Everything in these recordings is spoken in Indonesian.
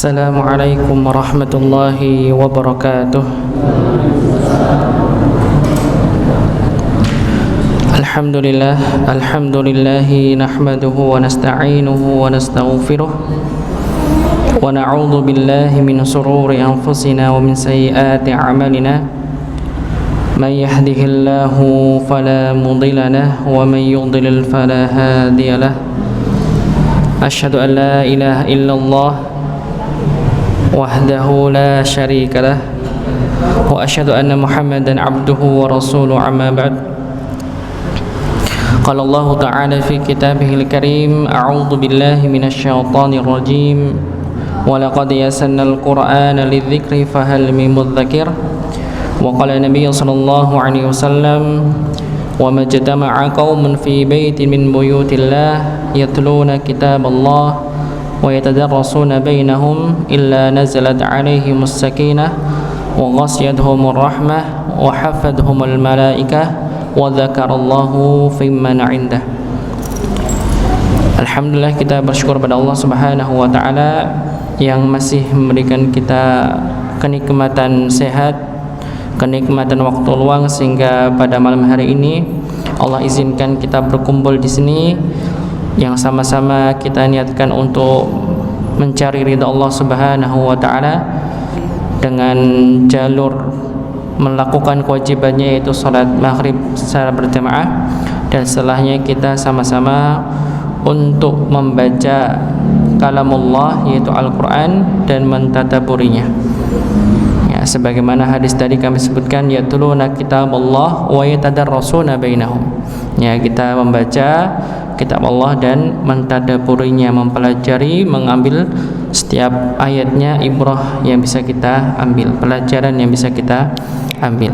Assalamualaikum warahmatullahi wabarakatuh. Alhamdulillahi nahmaduhu wa nasta'inuhu wa nastaghfiruh wa na'udzu billahi min shururi anfusina wa min sayyiati a'malina. Man yahdihillahu fala mudilla lahu wa man yudlil fala hadiya lahu. Asyhadu an la ilaha illallah wahdahu la syarika lah wa asyhadu anna Muhammadan abduhu wa rasuluhu amma ba'd. Qala Allah ta'ala fi kitabihil karim, a'udzu billahi minasy syaithanir rajim, wa laqad yassarnal qur'ana lidzikri fahal min mudzakir. Wa qala Nabiy sallallahu alaihi wasallam, wa majtama'a qaumun fi baitin min buyutillah yatluna kitaballah wa yatadarrasuna bainahum illa nazalat alaihimus sakinah wa ghasyiyatuhumur rahmah wa hafadhumul malaikah wa dzakarallahu fimman 'indah. Alhamdulillah, kita bersyukur pada Allah Subhanahu wa taala yang masih memberikan kita kenikmatan sehat, kenikmatan waktu luang, sehingga pada malam hari ini Allah izinkan kita berkumpul di sini yang sama-sama kita niatkan untuk mencari ridha Allah Subhanahu wa taala dengan jalur melakukan kewajibannya, yaitu salat maghrib secara berjamaah, dan setelahnya kita sama-sama untuk membaca kalamullah yaitu Al-Qur'an dan mentadabburinya. Ya, sebagaimana hadis tadi kami sebutkan, yatluna kitaballah wa yatadarrasuna bainahum. Ya, kita membaca kitab Allah dan mentadabburinya, mempelajari, mengambil setiap ayatnya ibrah yang bisa kita ambil, pelajaran yang bisa kita ambil.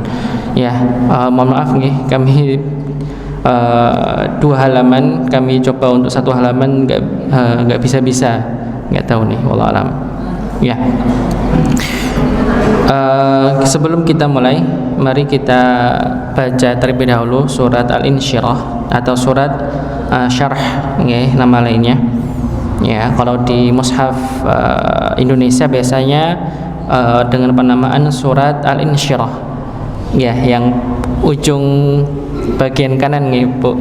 Ya, mohon maaf nih, kami 2 halaman, kami coba untuk 1 halaman nggak bisa, nggak tahu nih, wallahu alam. Ya, sebelum kita mulai, mari kita baca terlebih dahulu surat Al-Insyirah atau surat Syarh, nama lainnya. Ya, kalau di mushaf Indonesia biasanya dengan penamaan surat Al-Insyirah. Ya, yang ujung bagian kanan nih, Bu,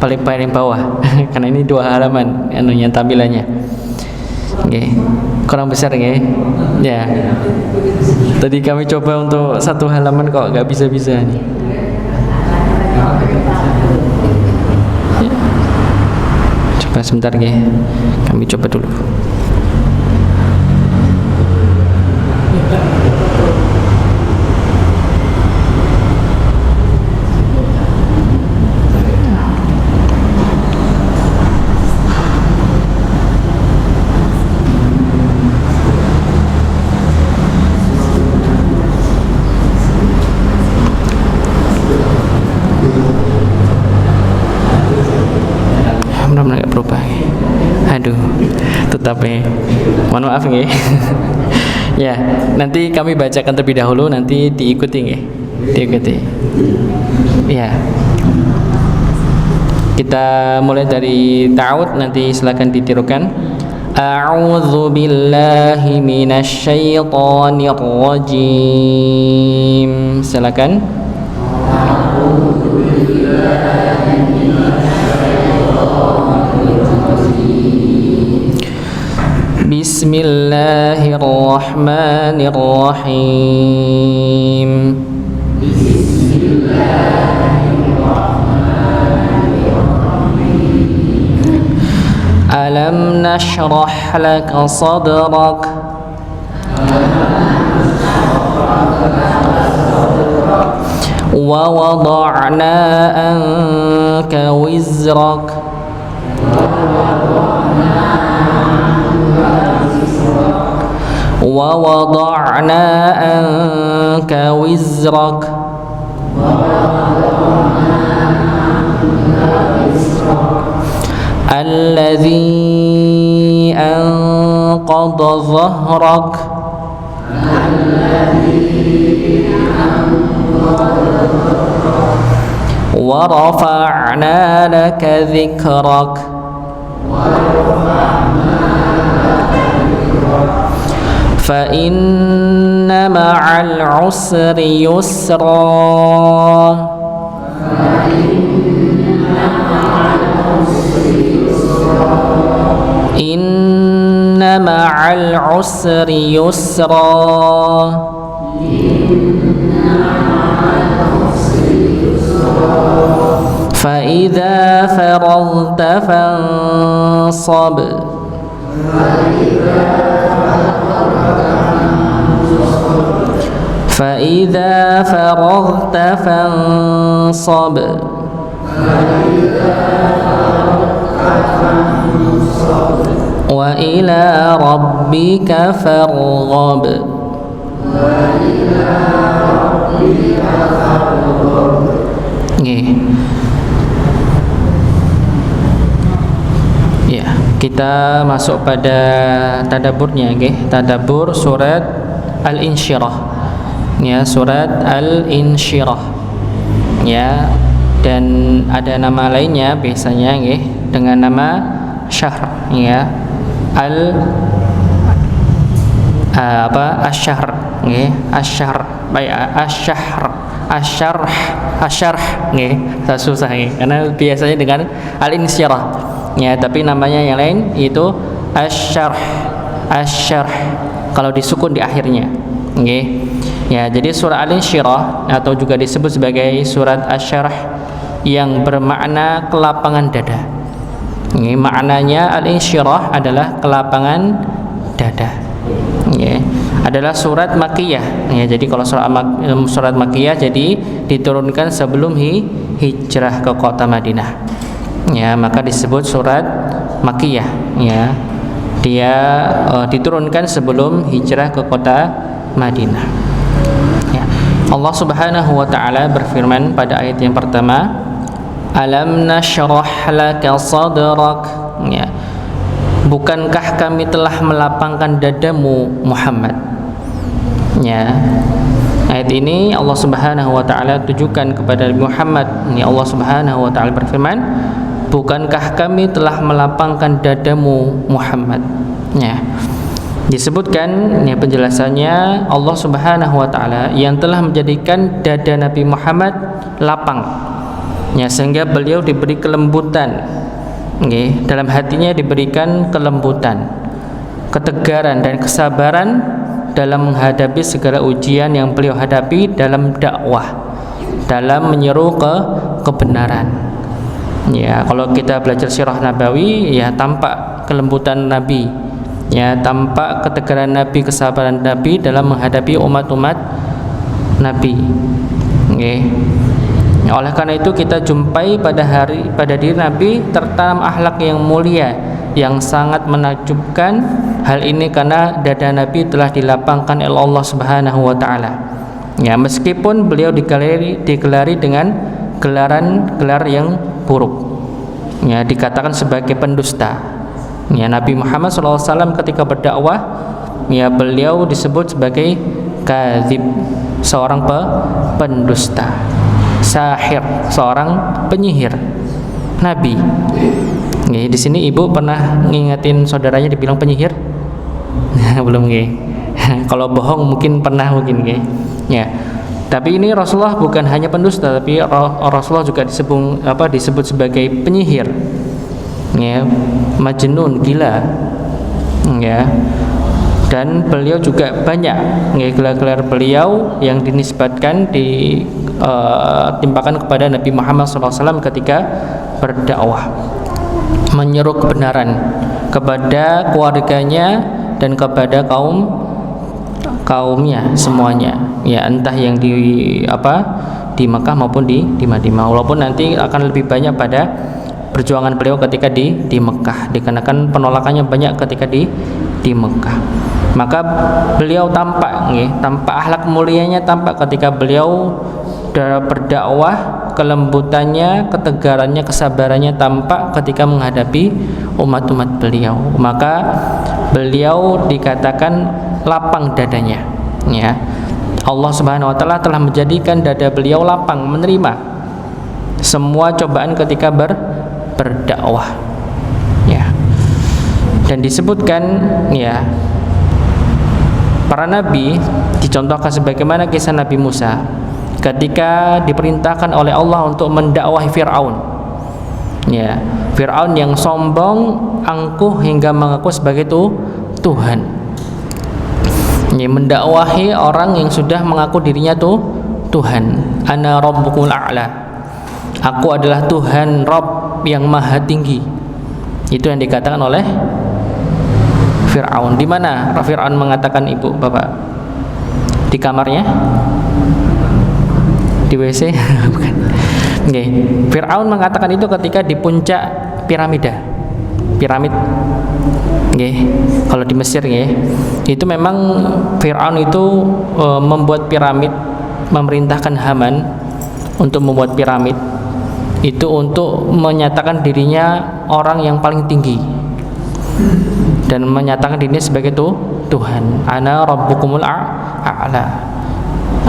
paling bawah. Karena ini 2 halaman anunya, tampilannya. Kurang besar ya. Ya. Tadi kami coba untuk 1 halaman kok nggak bisa-bisa nih. Coba sebentar ya. Kami coba dulu. Nggak berubah. Aduh, tetap ya. Mohon maaf ya. Ya, nanti kami bacakan terlebih dahulu, nanti diikuti ya. Diikuti. Ya. Kita mulai dari ta'awud, nanti silakan ditirukan. A'udzu billahi minasy syaithanir rajim. Silakan. A'udzu billahi Bismillahirrahmanirrahim. Alam nashrah laka sadrak wa wada'na anka wizrak ووضعنا عنك وزرك الذي أنقض ظهرك ورفعنا لك ذكرك fa inna ma'al usri yusra. Inna ma'al usri yusra. Fa idza faraghta fansab. Fa idza faraghta fansab. Wa ila rabbika farghab. Nggih. Ya, kita masuk pada tadaburnya nggih. Tadabur surat Al-Insyirah. Ya, surat Al-Insyirah. Ya, dan ada nama lainnya biasanya nggih dengan nama syahr, ya. Asy-syahr nggih, asy-syahr, baik asyarh nggih, susah nggih karena biasanya dengan al-insyirah, ya, tapi namanya yang lain itu asyarh kalau disukun di akhirnya nggih. Ya, jadi surah al-insyirah atau juga disebut sebagai surat asyarh yang bermakna kelapangan dada. Ini maknanya al-insyirah adalah kelapangan dada. Ya, adalah surat Makkiyah. Ya, jadi kalau surat Makkiyah jadi diturunkan sebelum hijrah ke kota Madinah. Ya, maka disebut surat Makkiyah. Ya, dia diturunkan sebelum hijrah ke kota Madinah. Ya, Allah Subhanahu wa taala berfirman pada ayat yang pertama, Alam nashrah laka sadrak. Ya. Bukankah kami telah melapangkan dadamu Muhammad? Ya. Ayat ini Allah Subhanahu wa taala tujukan kepada Muhammad. Ya, Allah Subhanahu wa taala berfirman, bukankah kami telah melapangkan dadamu Muhammad? Ya. Disebutkan ya penjelasannya Allah Subhanahu wa taala yang telah menjadikan dada Nabi Muhammad lapang. Ya, sehingga beliau diberi kelembutan, okay, dalam hatinya diberikan kelembutan, ketegaran dan kesabaran dalam menghadapi segala ujian yang beliau hadapi dalam dakwah, dalam menyeru kebenaran. Ya, kalau kita belajar sirah Nabawi, ya tampak kelembutan Nabi, ya tampak ketegaran Nabi, kesabaran Nabi dalam menghadapi umat-umat Nabi. Okay. Oleh karena itu kita jumpai pada diri Nabi tertanam akhlak yang mulia yang sangat menakjubkan. Hal ini karena dada Nabi telah dilapangkan oleh Allah Subhanahu wa taala. Ya, meskipun beliau digelari dengan gelar yang buruk. Ya, dikatakan sebagai pendusta. Ya, Nabi Muhammad SAW ketika berdakwah, ya beliau disebut sebagai kadzib, seorang pendusta. Sahir, seorang penyihir Nabi. Nggih, di sini ibu pernah ngingetin saudaranya dibilang penyihir? Belum nggih. Kalau bohong mungkin pernah nggih. Ya. Tapi ini Rasulullah bukan hanya pendusta, tapi Rasulullah juga disebut sebagai penyihir. Ya, majnun, gila. Ya. Dan beliau juga banyak gelar-gelar beliau yang dinisbatkan timpakan kepada Nabi Muhammad SAW ketika berdakwah, menyeru kebenaran kepada keluarganya dan kepada kaumnya semuanya, ya entah yang di Makkah maupun di Madinah. Walaupun nanti akan lebih banyak pada perjuangan beliau ketika di Mekah, dikarenakan penolakannya banyak ketika di Mekah. Maka beliau tampak akhlak mulianya tampak ketika beliau berdakwah, kelembutannya, ketegarannya, kesabarannya tampak ketika menghadapi umat-umat beliau. Maka beliau dikatakan lapang dadanya. Ya, Allah Subhanahu wa taala telah menjadikan dada beliau lapang menerima semua cobaan ketika berdakwah. Ya. Dan disebutkan ya Para nabi dicontohkan sebagaimana kisah Nabi Musa ketika diperintahkan oleh Allah untuk mendakwahi Fir'aun. Ya, Fir'aun yang sombong, angkuh hingga mengaku sebagai Tuhan. Ya, mendakwahi orang yang sudah mengaku dirinya Tuhan. Ana rabbukumul a'la. Aku adalah Tuhan Rabb yang maha tinggi. Itu yang dikatakan oleh Fir'aun. Di mana Fir'aun mengatakan ibu bapak? Di kamarnya? Di WC? Bukan. Okay. Fir'aun mengatakan itu ketika di puncak piramid. Okay. Kalau di Mesir, itu memang Fir'aun itu membuat piramid, memerintahkan Haman untuk membuat piramid itu untuk menyatakan dirinya orang yang paling tinggi dan menyatakan dirinya sebagai Tuhan. Ana rabbukumul a'la.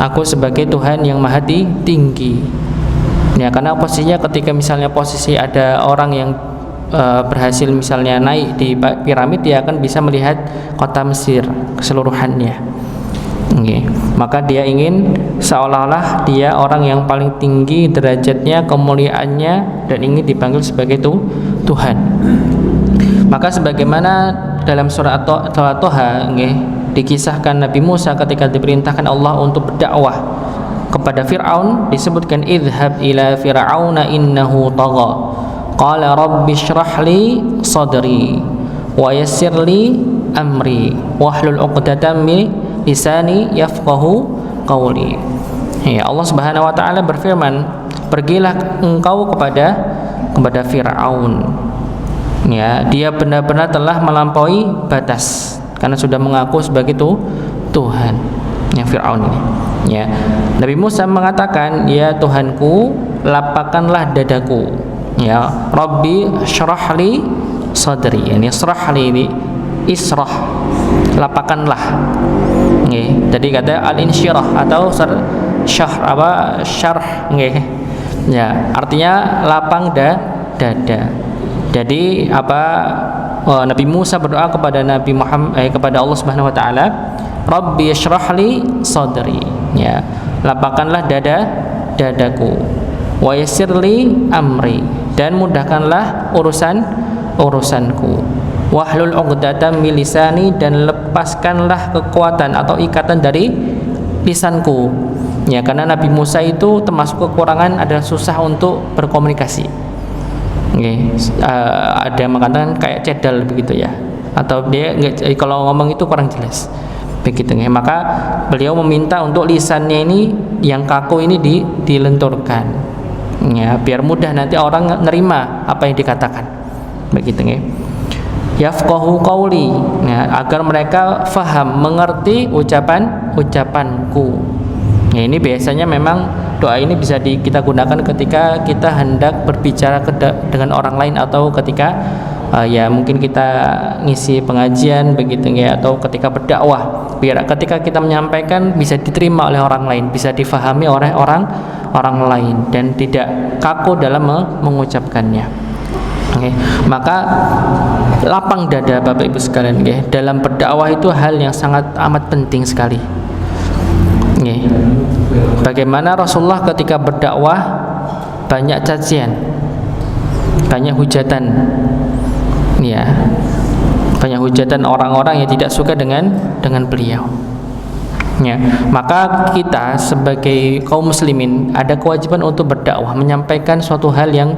Aku sebagai Tuhan yang maha tinggi. Ya, karena posisinya ketika misalnya posisi ada orang yang berhasil misalnya naik di piramid, dia akan bisa melihat kota Mesir keseluruhannya. Okay. Maka dia ingin seolah-olah dia orang yang paling tinggi derajatnya, kemuliaannya, dan ingin dipanggil sebagai Tuhan. Maka sebagaimana dalam surah At-Taha dikisahkan Nabi Musa ketika diperintahkan Allah untuk berdakwah kepada Fir'aun, disebutkan idhhab ila fir'auna innahu tagha qala rabbi shrah li sadri wa yassir li amri wahlul 'uqdatam min lisani yafqahu qawli. Ya, Allah Subhanahu wa taala berfirman, pergilah engkau kepada Fir'aun. Ya, dia benar-benar telah melampaui batas karena sudah mengaku sebagai Tuhan. Ya, Fir'aun ini. Ya, Nabi Musa mengatakan, ya Tuhanku, lapangkanlah dadaku. Ya, Rabbi syrahli sadri. Ini syrahli ini israh, lapangkanlah. Jadi kata al-insyirah atau syarh. Ya, artinya lapang dada. Jadi Nabi Musa berdoa kepada Nabi Muhammad kepada Allah Subhanahu wa taala, Rabbi syrahli sadri. Ya, lapangkanlah dadaku. Wa yassirli amri, dan mudahkanlah urusanku. Wahlul 'uqdatam min lisani, dan lepaskanlah kekuatan atau ikatan dari lisanku. Ya, karena Nabi Musa itu termasuk kekurangan adalah susah untuk berkomunikasi. Ada yang mengatakan kayak cedal begitu ya, atau dia kalau ngomong itu kurang jelas begitu. Maka beliau meminta untuk lisannya ini yang kaku ini dilenturkan, ya, biar mudah nanti orang nerima apa yang dikatakan begitu. Yafqahu qawli, ya, agar mereka faham, mengerti ucapanku. Ya, ini biasanya memang doa ini bisa kita gunakan ketika kita hendak berbicara dengan orang lain, atau ketika ya mungkin kita ngisi pengajian begitu ya, atau ketika berdakwah, biar ketika kita menyampaikan bisa diterima oleh orang lain, bisa difahami oleh orang lain, dan tidak kaku dalam mengucapkannya. Maka lapang dada Bapak Ibu sekalian, dalam berdakwah itu hal yang sangat amat penting sekali. Bagaimana Rasulullah ketika berdakwah banyak cacian, banyak hujatan, ya, banyak hujatan orang-orang yang tidak suka dengan beliau. Ya, maka kita sebagai kaum muslimin ada kewajiban untuk berdakwah, menyampaikan suatu hal yang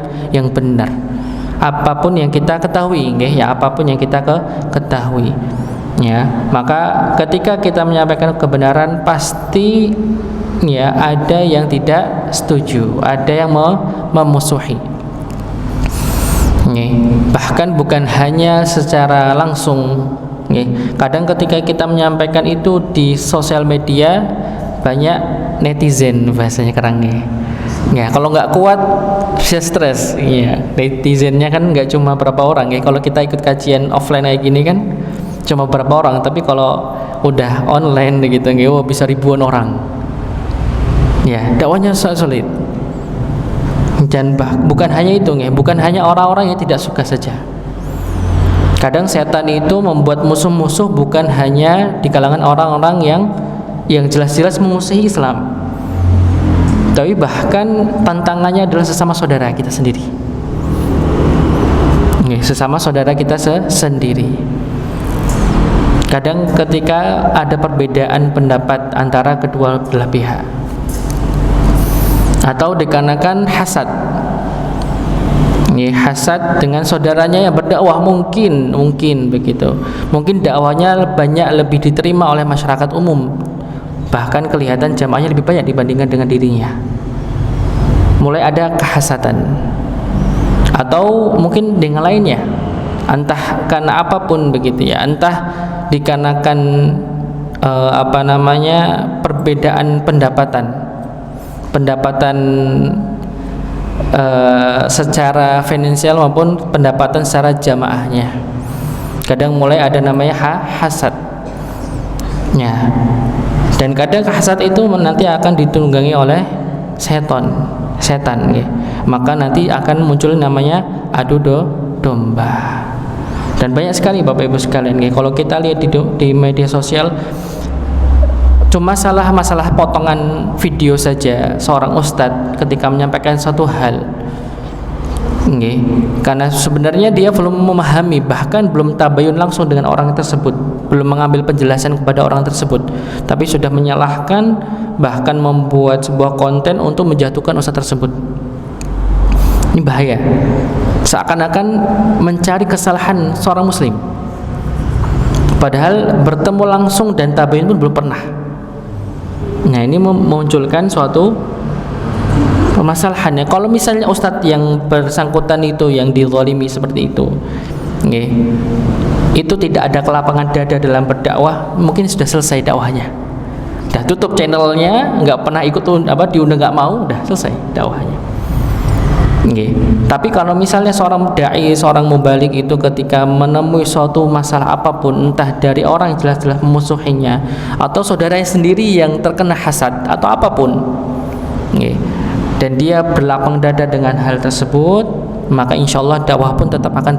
benar. Apapun yang kita ketahui, apapun yang kita ketahui. Ya, maka ketika kita menyampaikan kebenaran, pasti ya ada yang tidak setuju, ada yang memusuhi. Bahkan bukan hanya secara langsung. Kadang ketika kita menyampaikan itu di sosial media, banyak netizen, bahasanya kerangnya. Ya, kalau nggak kuat bisa stres. Ya, netizennya kan nggak cuma berapa orang. Kalau kita ikut kajian offline kayak gini kan cuma berapa orang, tapi kalau udah online gitu, bisa ribuan orang. Ya, dakwahnya sangat sulit. Dan bukan hanya itu, bukan hanya orang-orang yang tidak suka saja. Kadang setan itu membuat musuh-musuh bukan hanya di kalangan orang-orang yang jelas-jelas memusuhi Islam, tapi bahkan tantangannya adalah sesama saudara kita sendiri. Sesama saudara kita sendiri. Kadang ketika ada perbedaan pendapat antara kedua belah pihak, atau dikarenakan hasad, hasad dengan saudaranya yang berdakwah, mungkin begitu, mungkin dakwahnya lebih diterima oleh masyarakat umum, bahkan kelihatan jamaahnya lebih banyak dibandingkan dengan dirinya. Mulai ada kehasatan, atau mungkin dengan lainnya, entah karena apapun begitu ya, entah dikarenakan perbedaan pendapatan secara finansial maupun pendapatan secara jamaahnya. Kadang mulai ada namanya hasad ya. Dan kadang hasad itu nanti akan ditunggangi oleh setan ya. Maka nanti akan muncul namanya adu domba. Dan banyak sekali Bapak Ibu sekalian ya. Kalau kita lihat di media sosial, cuma masalah potongan video saja seorang ustadz ketika menyampaikan satu hal, karena sebenarnya dia belum memahami, bahkan belum tabayun langsung dengan orang tersebut, belum mengambil penjelasan kepada orang tersebut, tapi sudah menyalahkan, bahkan membuat sebuah konten untuk menjatuhkan ustadz tersebut. Ini bahaya, seakan-akan mencari kesalahan seorang muslim, padahal bertemu langsung dan tabayun pun belum pernah. Nah, ini memunculkan suatu permasalahannya. Kalau misalnya ustadz yang bersangkutan itu yang dizalimi seperti itu, itu tidak ada kelapangan dada dalam berdakwah, mungkin sudah selesai dakwahnya, udah tutup channelnya, nggak pernah ikut diundang, nggak mau, udah selesai dakwahnya. Tapi kalau misalnya seorang dai, seorang mubalik itu ketika menemui suatu masalah apapun, entah dari orang yang jelas-jelas memusuhinya, atau saudaranya sendiri yang terkena hasad atau apapun, dan dia berlapang dada dengan hal tersebut, maka insya Allah dakwah pun tetap akan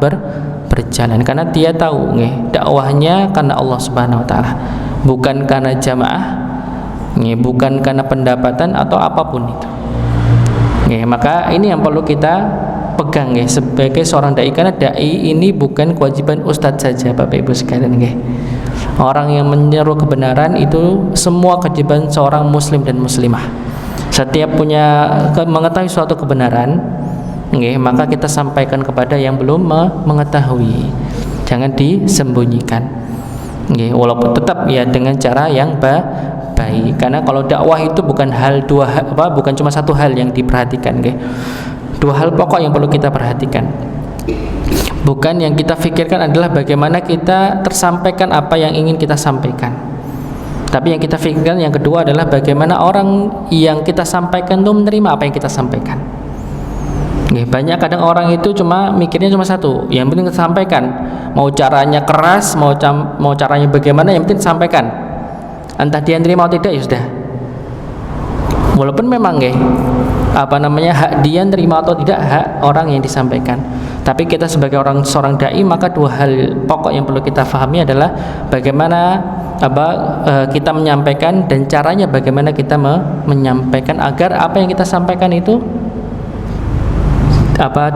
berjalan, karena dia tahu dakwahnya karena Allah Subhanahu Wa Taala, bukan karena jamaah, bukan karena pendapatan atau apapun itu. Maka ini yang perlu kita pegang sebagai seorang dai, karena dai ini bukan kewajiban ustadz saja Bapak Ibu sekalian. Orang yang menyeru kebenaran itu semua kewajiban seorang muslim dan muslimah. Setiap punya mengetahui suatu kebenaran, maka kita sampaikan kepada yang belum mengetahui, jangan disembunyikan, walaupun tetap ya dengan cara yang baik. Karena kalau dakwah itu bukan bukan cuma satu hal yang diperhatikan, dua hal pokok yang perlu kita perhatikan. Bukan yang kita pikirkan adalah bagaimana kita tersampaikan apa yang ingin kita sampaikan, tapi yang kita pikirkan yang kedua adalah bagaimana orang yang kita sampaikan itu menerima apa yang kita sampaikan. Banyak kadang orang itu cuma mikirnya cuma satu, yang penting kita sampaikan, mau caranya keras, mau caranya bagaimana, yang penting sampaikan. Entah dia terima atau tidak, ya sudah. Walaupun memang hak dia terima atau tidak, hak orang yang disampaikan. Tapi kita sebagai seorang dai, maka dua hal pokok yang perlu kita fahami adalah bagaimana kita menyampaikan, dan caranya bagaimana kita menyampaikan agar apa yang kita sampaikan itu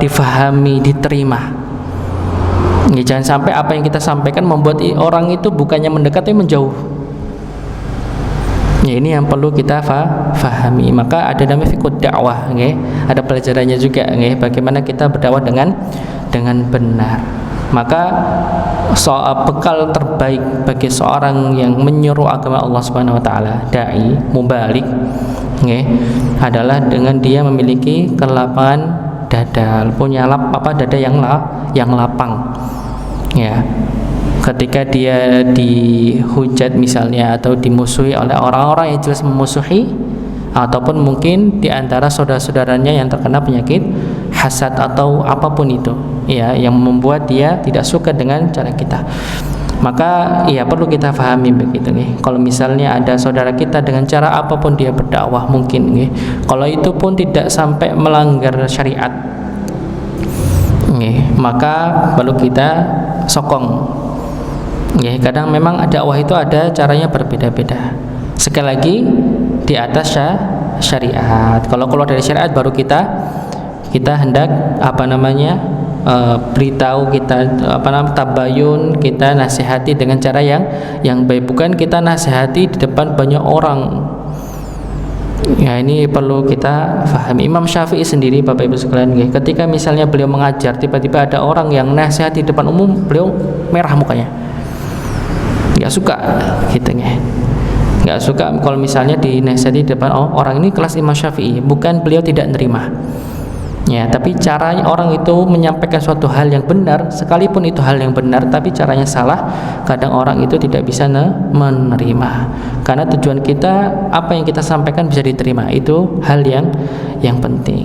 difahami, diterima. Jangan sampai apa yang kita sampaikan membuat orang itu bukannya mendekat tapi menjauh. Ini yang perlu kita fahami. Maka ada namanya fiqh dakwah, ada pelajarannya juga, bagaimana kita berdakwah dengan benar. Maka bekal terbaik bagi seorang yang menyeru agama Allah Subhanahu Wa Taala, dai, mubalik, adalah dengan dia memiliki kelapangan dada, punya dada yang lapang, Ketika dia dihujat misalnya atau dimusuhi oleh orang-orang yang jelas memusuhi, ataupun mungkin di antara saudara-saudaranya yang terkena penyakit hasad atau apapun itu, yang membuat dia tidak suka dengan cara kita, maka perlu kita pahami begitu Kalau misalnya ada saudara kita dengan cara apapun dia berdakwah, mungkin kalau itu pun tidak sampai melanggar syariat, maka perlu kita sokong. Ya, kadang memang dakwah itu ada caranya berbeda-beda. Sekali lagi di atas syariat. Kalau keluar dari syariat baru kita hendak beritahu, kita tabayun, kita nasihati dengan cara yang baik, bukan kita nasihati di depan banyak orang. Ya, ini perlu kita fahami. Imam Syafi'i sendiri, Bapak Ibu sekalian, ketika misalnya beliau mengajar, tiba-tiba ada orang yang nasihati di depan umum, beliau merah mukanya. Nggak suka gitu ya. Nggak suka kalau misalnya dinasihati di depan orang. Ini kelas Imam Syafi'i, bukan beliau tidak nerima. Ya, tapi caranya orang itu menyampaikan suatu hal yang benar, sekalipun itu hal yang benar, tapi caranya salah, kadang orang itu tidak bisa menerima. Karena tujuan kita, apa yang kita sampaikan bisa diterima, itu hal yang penting.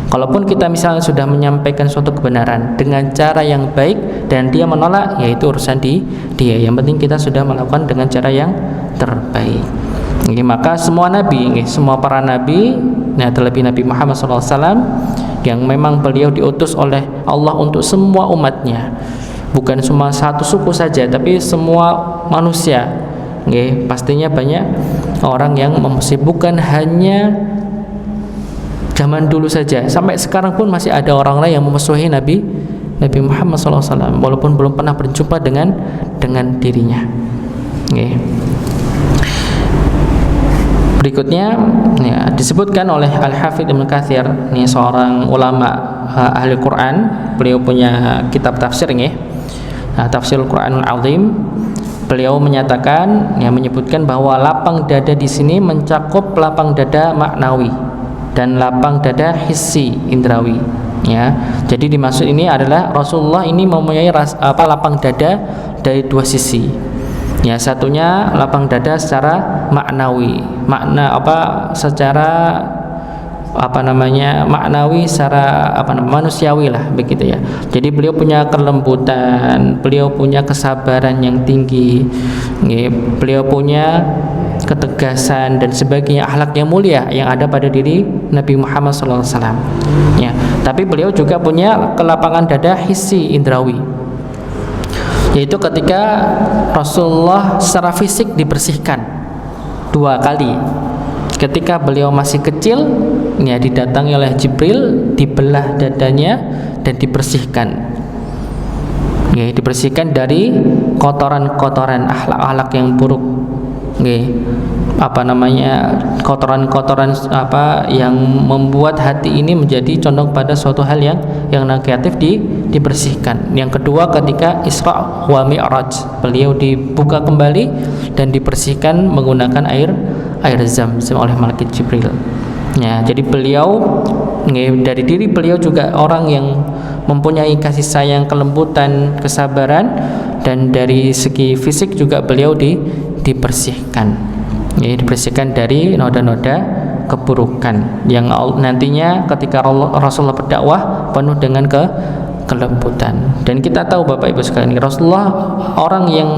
Kalaupun kita misalnya sudah menyampaikan suatu kebenaran dengan cara yang baik dan dia menolak, yaitu urusan dia. Yang penting kita sudah melakukan dengan cara yang terbaik. Maka semua nabi, semua para nabi, terlebih Nabi Muhammad SAW, yang memang beliau diutus oleh Allah untuk semua umatnya, bukan cuma satu suku saja, tapi semua manusia. Pastinya banyak orang yang bukan hanya zaman dulu saja, sampai sekarang pun masih ada orang lain yang memusuhi Nabi Muhammad SAW, walaupun belum pernah berjumpa dengan dirinya. Berikutnya disebutkan oleh Al-Hafidz Ibnu Katsir, ini seorang ulama ahli Quran, beliau punya kitab tafsir Tafsirul Quranul Azim. Beliau menyatakan, menyebutkan bahwa lapang dada di sini mencakup lapang dada maknawi dan lapang dada hissi indrawi. Jadi dimaksud ini adalah Rasulullah ini mempunyai lapang dada dari dua sisi. Satunya lapang dada secara maknawi, maknawi secara manusiawi lah, begitu ya. Jadi beliau punya kelembutan, beliau punya kesabaran yang tinggi, beliau punya ketegasan dan sebagainya, akhlak yang mulia yang ada pada diri Nabi Muhammad SAW. Tapi beliau juga punya kelapangan dada hissi indrawi, yaitu ketika Rasulullah secara fisik dibersihkan 2 kali. Ketika beliau masih kecil, didatangi oleh Jibril, dibelah dadanya dan dibersihkan. Dibersihkan dari kotoran-kotoran akhlak-akhlak yang buruk. Kotoran-kotoran yang membuat hati ini menjadi condong pada suatu hal yang negatif, dibersihkan. Yang kedua, ketika Isra wa Mi'raj, beliau dibuka kembali dan dibersihkan menggunakan air Zam-Zam oleh malaikat Jibril. Jadi beliau, dari diri beliau juga orang yang mempunyai kasih sayang, kelembutan, kesabaran, dan dari segi fisik juga beliau dibersihkan. Dibersihkan dari noda-noda keburukan yang nantinya ketika Rasulullah berdakwah penuh dengan kelembutan. Dan kita tahu Bapak Ibu sekalian, Rasulullah orang yang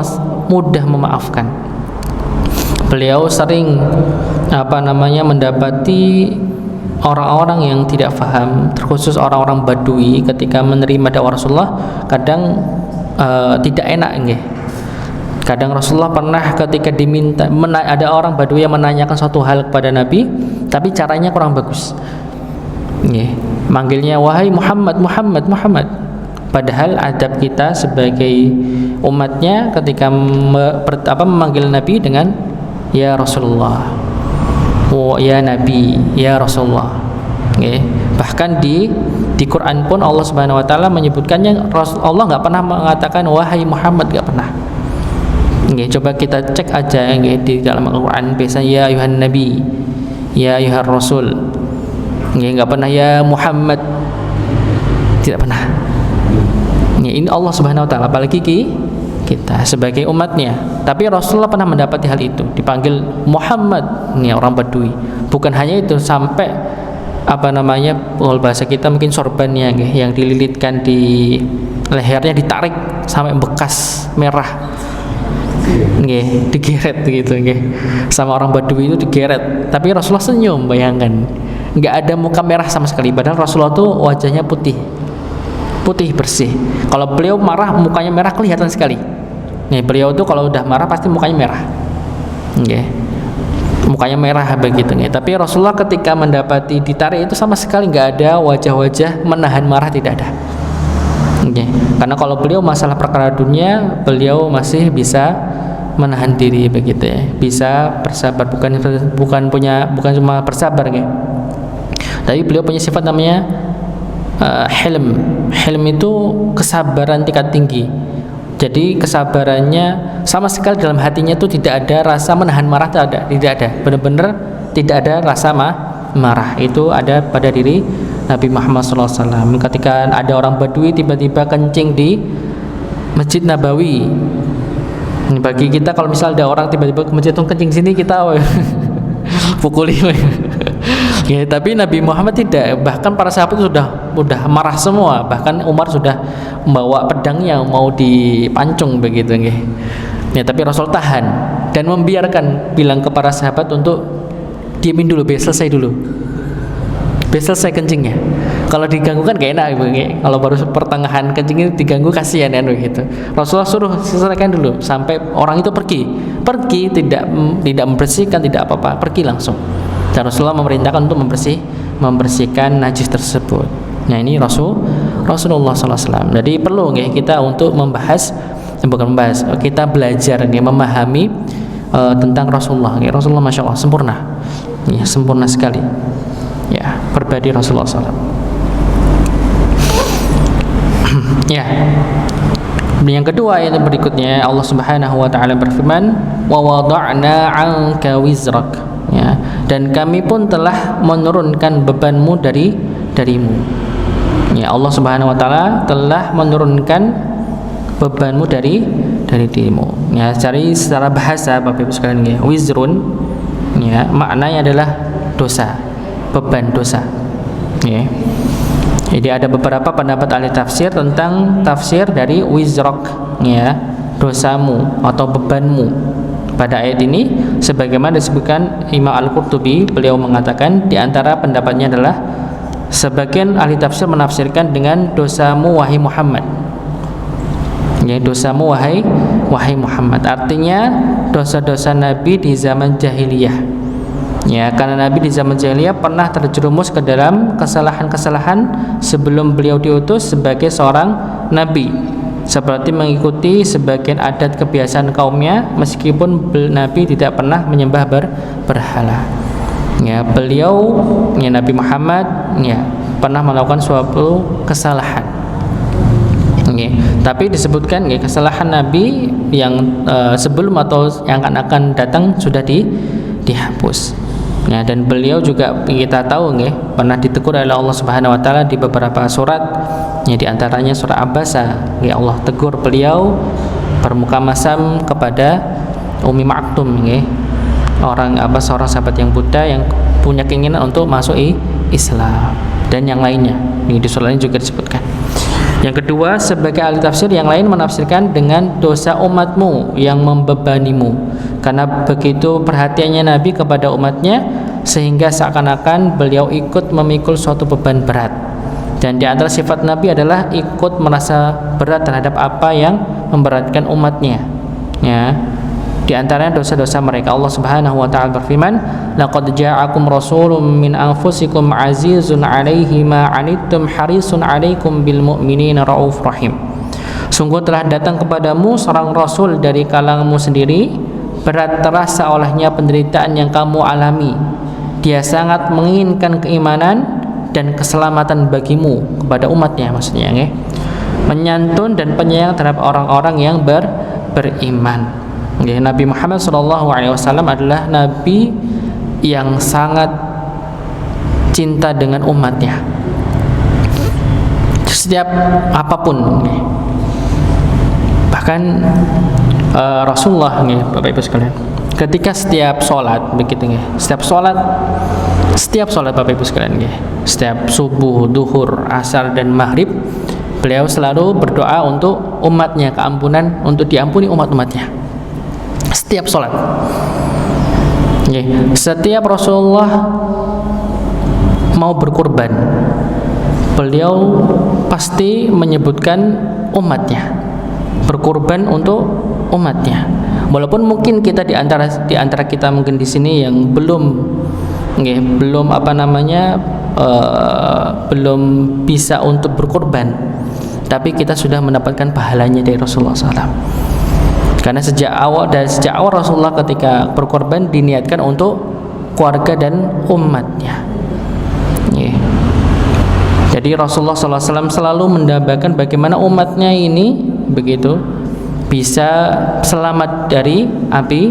mudah memaafkan. Beliau sering mendapati orang-orang yang tidak paham, terkhusus orang-orang Badui, ketika menerima dakwah Rasulullah kadang tidak enak. Kadang Rasulullah pernah ketika diminta, ada orang Badui yang menanyakan suatu hal kepada Nabi, tapi caranya kurang bagus. Manggilnya wahai Muhammad, Muhammad, Muhammad. Padahal adab kita sebagai umatnya ketika memanggil Nabi dengan ya Rasulullah, ya Nabi, ya Rasulullah. Bahkan di Quran pun Allah Subhanahu Wa Taala menyebutkannya, Allah nggak pernah mengatakan wahai Muhammad, nggak pernah. Coba kita cek aja di dalam Al-Quran, biasanya ya ayuhan Nabi, ya ayuhan Rasul, nggak pernah ya Muhammad, tidak pernah. Ini Allah Subhanahu Wa Taala, apalagi kita sebagai umatnya. Tapi Rasulullah pernah mendapati hal itu, dipanggil Muhammad, orang Badui. Bukan hanya itu, sampai kalau bahasa kita mungkin sorbannya yang dililitkan di lehernya ditarik sampai bekas merah, digeret gitu, sama orang Badui itu digeret. Tapi Rasulullah senyum, bayangkan, nggak ada muka merah sama sekali. Padahal Rasulullah tuh wajahnya putih, putih bersih. Kalau beliau marah mukanya merah kelihatan sekali. Nih, beliau tuh kalau udah marah pasti mukanya merah. Okay. Mukanya merah begitu nih. Tapi Rasulullah ketika mendapati ditarik itu sama sekali nggak ada wajah-wajah menahan marah, tidak ada. Okay. Karena kalau beliau masalah perkara dunia, beliau masih bisa menahan diri begitu ya, bisa bersabar, bukan cuma bersabar ya. Tapi beliau punya sifat namanya hilm. Hilm itu kesabaran tingkat tinggi. Jadi kesabarannya sama sekali dalam hatinya itu tidak ada rasa menahan marah, tidak ada. Benar-benar tidak ada rasa marah. Itu ada pada diri Nabi Muhammad SAW. Ketika ada orang Badui tiba-tiba kencing di Masjid Nabawi. Bagi kita kalau misal ada orang tiba-tiba ke masjid kencing sini, kita pukuli. Ya, tapi Nabi Muhammad tidak. Bahkan para sahabat sudah marah semua. Bahkan Umar sudah membawa pedangnya mau dipancung begitu nggih. Ya, tapi Rasul tahan dan membiarkan, bilang ke para sahabat untuk diamin dulu, biar selesai dulu. Biar selesai kencingnya. Kalau diganggu kan gak enak Ibu. Kalau baru pertengahan kencingnya diganggu kasihan kan begitu. Rasulullah suruh selesaikan dulu sampai orang itu pergi, tidak membersihkan, tidak apa-apa, pergi langsung. Dan Rasulullah memerintahkan untuk membersihkan najis tersebut. Nah, ini Rasulullah SAW. Jadi perlu kita untuk kita belajar memahami tentang Rasulullah. Rasulullah Masya Allah sempurna, sempurna sekali. Ya, pribadi Rasulullah SAW. Ya. Yang kedua ayat berikutnya Allah Subhanahu wa taala berfirman, "Wa wada'na 'anka wizrak." Ya, dan kami pun telah menurunkan bebanmu darimu. Ya, Allah Subhanahu wa taala telah menurunkan bebanmu dari dirimu. Ya, secara bahasa Bapak Ibu sekalian ya, wizrun ya maknanya adalah dosa, beban dosa. Ya. Jadi ada beberapa pendapat ahli tafsir tentang tafsir dari wizrak, ya, dosamu atau bebanmu. Pada ayat ini sebagaimana disebutkan Imam Al-Qurtubi, beliau mengatakan di antara pendapatnya adalah sebagian ahli tafsir menafsirkan dengan dosamu wahai Muhammad. Ya, dosamu wahai Muhammad. Artinya dosa-dosa Nabi di zaman jahiliyah. Ya, karena Nabi di zaman jahiliyah pernah terjerumus ke dalam kesalahan-kesalahan sebelum beliau diutus sebagai seorang nabi, seperti mengikuti sebagian adat kebiasaan kaumnya meskipun Nabi tidak pernah menyembah berhala. Ya, beliau Nabi Muhammad pernah melakukan suatu kesalahan. Tapi disebutkan kesalahan Nabi yang sebelum atau yang akan datang sudah dihapus. Ya, dan beliau juga kita tahu pernah ditegur oleh Allah Subhanahu wa taala di beberapa surat, di antaranya surah Abasa. Allah tegur beliau bermuka masam kepada Ummi Maktum, seorang sahabat yang Buddha yang punya keinginan untuk masuk Islam, dan yang lainnya. Di surah ini juga disebutkan. Yang kedua, sebagai ahli tafsir yang lain menafsirkan dengan dosa umatmu yang membebanimu, karena begitu perhatiannya Nabi kepada umatnya sehingga seakan-akan beliau ikut memikul suatu beban berat. Dan di antara sifat Nabi adalah ikut merasa berat terhadap apa yang memberatkan umatnya. Ya, di antaranya dosa-dosa mereka. Allah Subhanahu wa taala berfirman, "Laqad ja'akum rasulun min anfusikum azizun 'alaihi ma 'anittum harisun 'alaikum bil mu'minina raufur rahim." Sungguh telah datang kepadamu seorang rasul dari kalanganmu sendiri, berat terasa olehnya penderitaan yang kamu alami. Dia sangat menginginkan keimanan dan keselamatan bagimu, kepada umatnya maksudnya, menyantun dan penyayang terhadap orang-orang yang beriman. Nabi Muhammad SAW adalah Nabi yang sangat cinta dengan umatnya. Setiap apapun, bahkan Rasulullah, Bapak Ibu sekalian, ketika setiap sholat Bapak Ibu sekalian, setiap subuh, duhur, asar dan maghrib, beliau selalu berdoa untuk umatnya, keampunan, untuk diampuni umat-umatnya. Setiap sholat, setiap Rasulullah mau berkurban, beliau pasti menyebutkan umatnya, berkorban untuk umatnya. Walaupun mungkin kita di antara kita mungkin di sini yang belum belum bisa untuk berkorban, tapi kita sudah mendapatkan pahalanya dari Rasulullah SAW. Karena sejak awal Rasulullah ketika berkorban diniatkan untuk keluarga dan umatnya. Jadi Rasulullah SAW selalu mendambakan bagaimana umatnya ini begitu bisa selamat dari api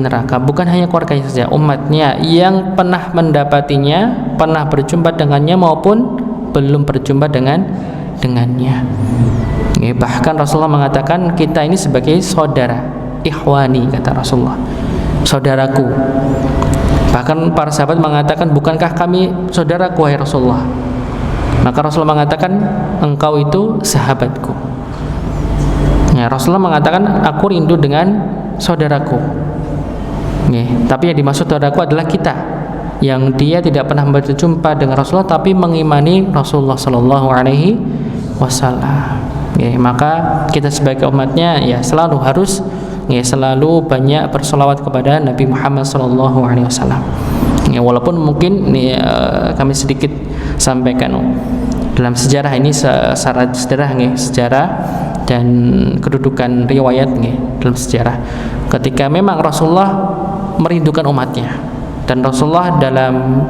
neraka. Bukan hanya keluarganya saja, umatnya yang pernah mendapatinya, pernah berjumpa dengannya maupun belum berjumpa dengannya. Bahkan Rasulullah mengatakan kita ini sebagai saudara, ikhwani kata Rasulullah, saudaraku. Bahkan para sahabat mengatakan, bukankah kami saudaraku wahai Rasulullah? Maka Rasulullah mengatakan, engkau itu sahabatku. Rasulullah mengatakan, aku rindu dengan saudaraku. Tapi yang dimaksud saudaraku adalah kita, yang dia tidak pernah berjumpa dengan Rasulullah tapi mengimani Rasulullah Sallallahu Alaihi Wasallam. Maka kita sebagai umatnya selalu harus selalu banyak bersolawat kepada Nabi Muhammad Sallallahu Alaihi Wasallam. Walaupun mungkin kami sedikit sampaikan dalam sejarah ini sejarah dan kedudukan riwayat dalam sejarah, ketika memang Rasulullah merindukan umatnya dan Rasulullah dalam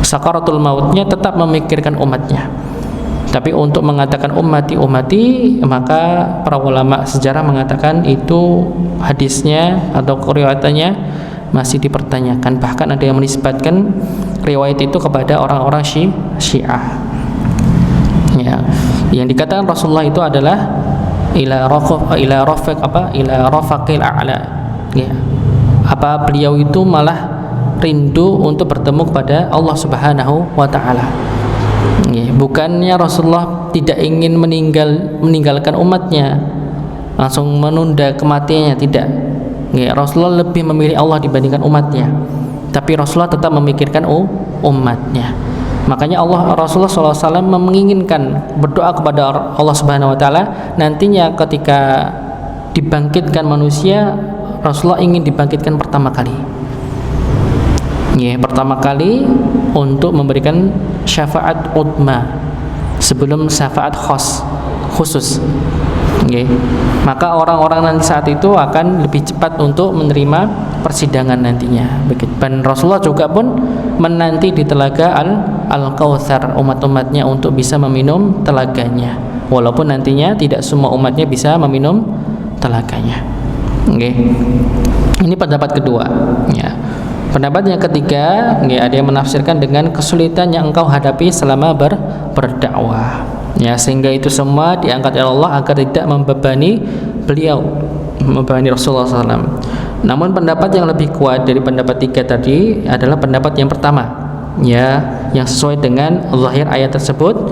sakaratul mautnya tetap memikirkan umatnya. Tapi untuk mengatakan ummati, maka para ulama sejarah mengatakan itu hadisnya atau riwayatannya masih dipertanyakan. Bahkan ada yang menisbatkan riwayat itu kepada orang-orang Syiah. Yang dikatakan Rasulullah itu adalah ila rafaqil a'la. Beliau itu malah rindu untuk bertemu kepada Allah Subhanahu wa taala. Bukannya Rasulullah tidak ingin meninggalkan umatnya, langsung menunda kematiannya, tidak. Rasulullah lebih memilih Allah dibandingkan umatnya, tapi Rasulullah tetap memikirkan umatnya. Makanya Rasulullah SAW menginginkan berdoa kepada Allah Subhanahu Wa Taala nantinya ketika dibangkitkan manusia, Rasulullah ingin dibangkitkan pertama kali. Pertama kali untuk memberikan syafaat utma sebelum syafaat khusus. Maka orang-orang nanti saat itu akan lebih cepat untuk menerima persidangan nantinya. Dan Rasulullah juga pun menanti di telaga Al-Kautsar umat-umatnya untuk bisa meminum telaganya, walaupun nantinya tidak semua umatnya bisa meminum telaganya. Ini pendapat kedua. Pendapat yang ketiga, ada yang menafsirkan dengan kesulitan yang engkau hadapi selama berdakwah. Sehingga itu semua diangkat oleh Allah agar tidak membebani beliau, membebani Rasulullah SAW. Namun pendapat yang lebih kuat dari pendapat tiga tadi adalah pendapat yang pertama, yang sesuai dengan zahir ayat tersebut,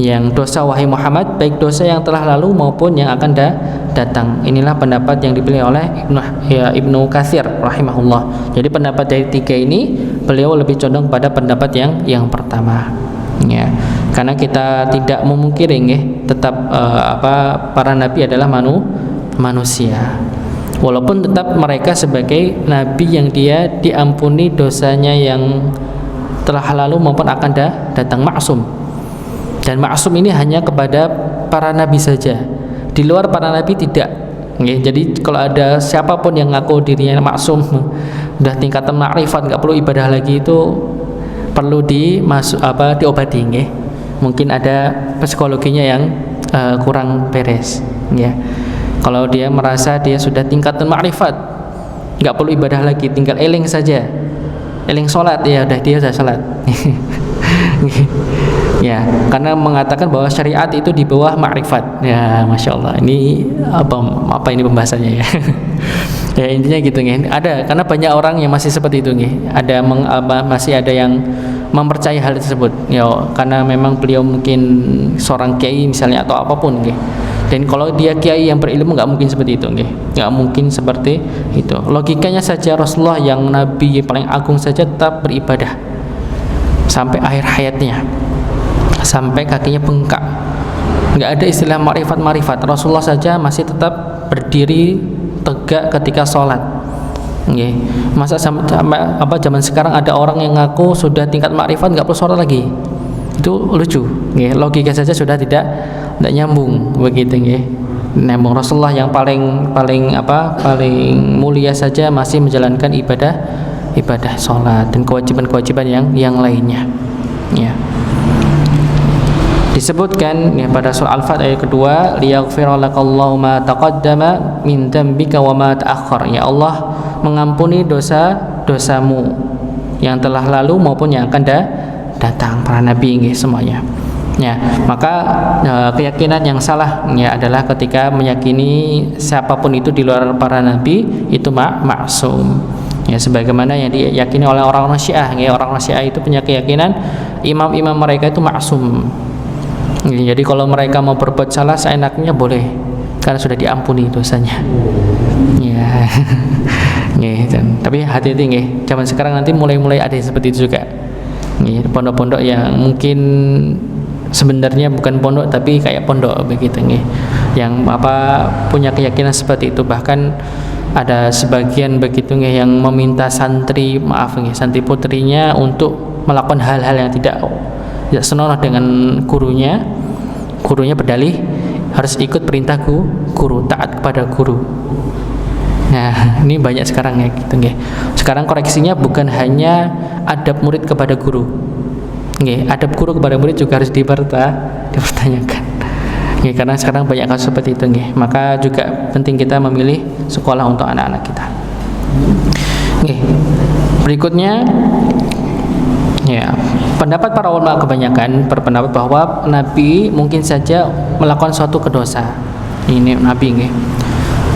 yang dosa wahai Muhammad, baik dosa yang telah lalu maupun yang akan datang. Inilah pendapat yang dipilih oleh Ibnu Katsir rahimahullah. Jadi pendapat dari tiga ini beliau lebih condong pada pendapat yang pertama. Karena kita tidak memungkiri tetap para nabi adalah manusia. Walaupun tetap mereka sebagai nabi yang dia diampuni dosanya yang telah lalu maupun akan datang, maksum. Dan maksum ini hanya kepada para nabi saja. Di luar para nabi tidak. Jadi kalau ada siapapun yang ngaku dirinya maksum, udah tingkatan ma'rifat, nggak perlu ibadah lagi, itu perlu diobati. Mungkin ada psikologinya yang kurang beres. Kalau dia merasa dia sudah tingkatan ma'rifat, nggak perlu ibadah lagi, tinggal eling saja, eling sholat, ya udah dia sudah sholat. Karena mengatakan bahwa syariat itu di bawah ma'rifat. Masya Allah, ini apa ini pembahasannya ya? Intinya gitu Ada, karena banyak orang yang masih seperti itu Ada masih ada yang mempercayai hal tersebut. Karena memang beliau mungkin seorang kiai misalnya atau apapun Dan kalau dia kiai yang berilmu, nggak mungkin seperti itu nggak mungkin seperti itu. Logikanya saja Rasulullah yang nabi paling agung saja tetap beribadah sampai akhir hayatnya. sampai kakinya bengkak. Nggak ada istilah ma'rifat. Rasulullah saja masih tetap berdiri tegak ketika sholat. Nggih. Masa zaman sekarang ada orang yang ngaku sudah tingkat ma'rifat nggak perlu sholat lagi? Itu lucu. Nggih. Logika saja sudah tidak nyambung begitu nggih. Nyambung. Rasulullah yang paling mulia saja masih menjalankan ibadah sholat dan kewajiban yang lainnya. Ya. Disebutkan ya pada surah Al-Fat ayat kedua, liyaghfira lakallahu ma taqaddama min dzambika wa ma ta'akhkhar. Ya Allah mengampuni dosa-dosamu yang telah lalu maupun yang akan datang, para nabi nggih semuanya. Ya, maka keyakinan yang salah ya adalah ketika meyakini siapapun itu di luar para nabi itu maksum. Ya, sebagaimana yang diyakini oleh orang-orang Syiah, ya, orang-orang Syiah itu punya keyakinan imam-imam mereka itu maksum. Jadi kalau mereka mau berbuat salah seenaknya boleh, karena sudah diampuni dosanya. Ya, tapi hati-hati nggih. Zaman sekarang nanti mulai ada yang seperti itu juga. Pondok-pondok yang mungkin sebenarnya bukan pondok tapi kayak pondok begitu nggih. Yang punya keyakinan seperti itu, bahkan ada sebagian begitu nggih yang meminta santri putrinya untuk melakukan hal-hal yang tidak senonoh dengan gurunya berdalih harus ikut perintah guru, taat kepada guru. Nah, ini banyak sekarang ya gitu nggih. Sekarang koreksinya bukan hanya adab murid kepada guru. Nggih, adab guru kepada murid juga harus dipertanyakan. Nggih, karena sekarang banyak kasus seperti itu nggih. Maka juga penting kita memilih sekolah untuk anak-anak kita. Nggih. Berikutnya ya, pendapat para ulama kebanyakan berpendapat bahwa nabi mungkin saja melakukan suatu kedosa. Ini nabi nggih.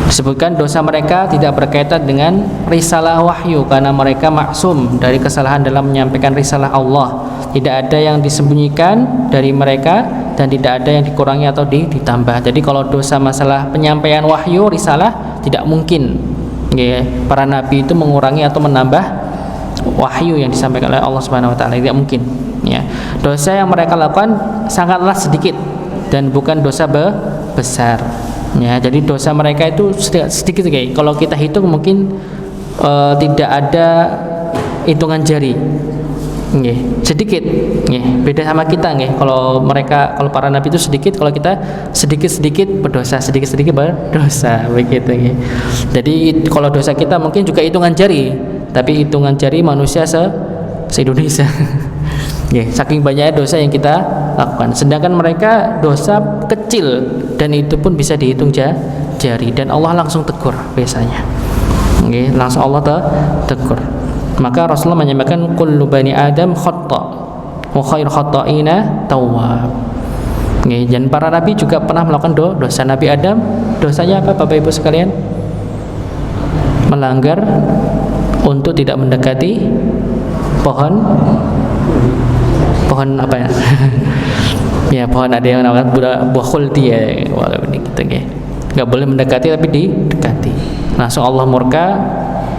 Disebutkan dosa mereka tidak berkaitan dengan risalah wahyu karena mereka maksum dari kesalahan dalam menyampaikan risalah Allah. Tidak ada yang disembunyikan dari mereka dan tidak ada yang dikurangi atau ditambah. Jadi kalau dosa masalah penyampaian wahyu risalah tidak mungkin nggih, para nabi itu mengurangi atau menambah wahyu yang disampaikan oleh Allah Subhanahu wa taala, tidak mungkin ya. Dosa yang mereka lakukan sangatlah sedikit dan bukan dosa besar ya. Jadi dosa mereka itu sedikit kayak kalau kita hitung mungkin tidak ada hitungan jari nggih, sedikit nggih. Beda sama kita nggih. Kalau para nabi itu sedikit, kalau kita sedikit berdosa, sedikit berdosa begitu nggih. Jadi kalau dosa kita mungkin juga hitungan jari, tapi hitungan jari manusia se-Indonesia. Nggih, saking banyaknya dosa yang kita lakukan. Sedangkan mereka dosa kecil dan itu pun bisa dihitung jari dan Allah langsung tegur biasanya. Nggih, langsung Allah tegur. Maka Rasulullah menyampaikan kullu bani Adam khata' wa khairu khata'ina tawwab. Nggih, dan para nabi juga pernah melakukan dosa. Nabi Adam dosanya apa Bapak Ibu sekalian? Melanggar untuk tidak mendekati pohon apa ya? Ya, pohon ada yang namanya buah khuldi ya. Wah, ini gitu nggih. Enggak boleh mendekati tapi didekati. Langsung Allah murka,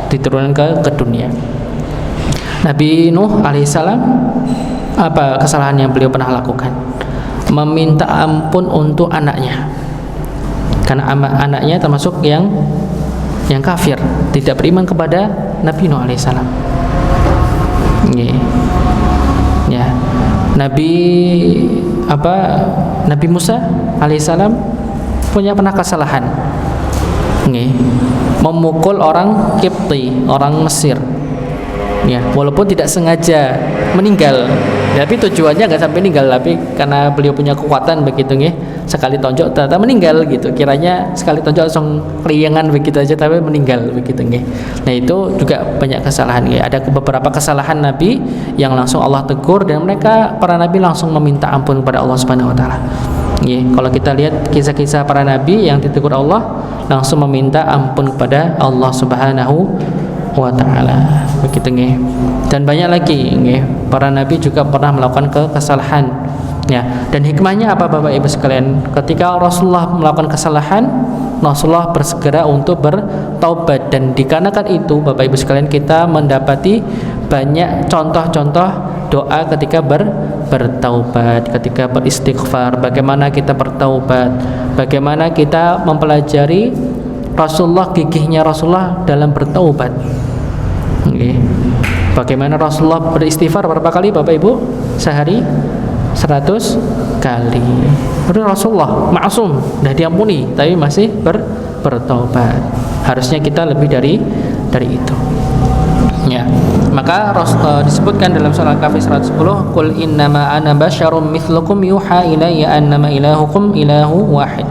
diturunkan ke dunia. Nabi Nuh alaihissalam, apa kesalahan yang beliau pernah lakukan? Meminta ampun untuk anaknya, karena anaknya termasuk yang kafir, tidak beriman kepada Nabi Nuh alaihissalam. Ya, Nabi Musa alaihissalam pernah kesalahan, memukul orang Kipti, orang Mesir. Ya, walaupun tidak sengaja meninggal, tapi tujuannya nggak sampai meninggal, tapi karena beliau punya kekuatan begitu nggih, sekali tonjok ternyata meninggal gitu. Kiranya sekali tonjok langsung keliangan begitu aja tapi meninggal begitu nggih. Nah, itu juga banyak kesalahan nggih. Ada beberapa kesalahan nabi yang langsung Allah tegur dan mereka para nabi langsung meminta ampun kepada Allah Subhanahu wa taala. Nggih, kalau kita lihat kisah-kisah para nabi yang ditegur Allah langsung meminta ampun kepada Allah Subhanahu wa ta'ala begitu nggih. Dan banyak lagi nggih, para nabi juga pernah melakukan kesalahan ya. Dan hikmahnya apa Bapak Ibu sekalian? Ketika Rasulullah melakukan kesalahan, Rasulullah bersegera untuk bertaubat, dan dikarenakan itu Bapak Ibu sekalian kita mendapati banyak contoh-contoh doa ketika bertaubat, ketika beristighfar, bagaimana kita bertaubat, bagaimana kita mempelajari Rasulullah, gigihnya Rasulullah dalam bertaubat. Okay. Bagaimana Rasulullah beristighfar berapa kali Bapak Ibu? Sehari 100 kali. Rasulullah ma'sum, sudah diampuni, tapi masih bertaubat. Harusnya kita lebih dari itu. Ya, maka disebutkan dalam surah Al-Kahfi 110, "Qul innama ana basyarum mithlukum yuha ilayya annama ilahukum ilahu wahid."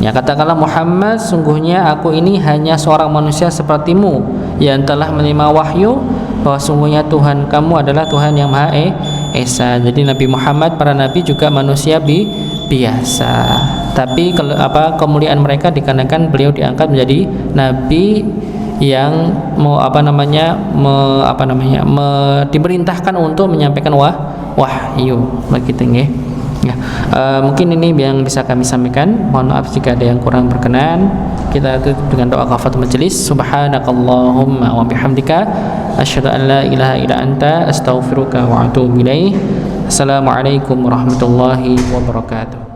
Ya, katakanlah Muhammad, sungguhnya aku ini hanya seorang manusia sepertimu yang telah menerima wahyu bahwa sungguhnya Tuhan kamu adalah Tuhan yang Maha Esa. Jadi Nabi Muhammad, para nabi juga manusia biasa. Tapi kemuliaan mereka dikarenakan beliau diangkat menjadi nabi yang diperintahkan untuk menyampaikan wahyu begitu nggih. Ya, mungkin ini yang bisa kami sampaikan. Mohon maaf jika ada yang kurang berkenan. Kita tutup dengan doa kafaratul majelis. Subhanakallahumma wa bihamdika asyhadu an la ilaha illa anta astaghfiruka wa atubu ilaik. Assalamualaikum warahmatullahi wabarakatuh.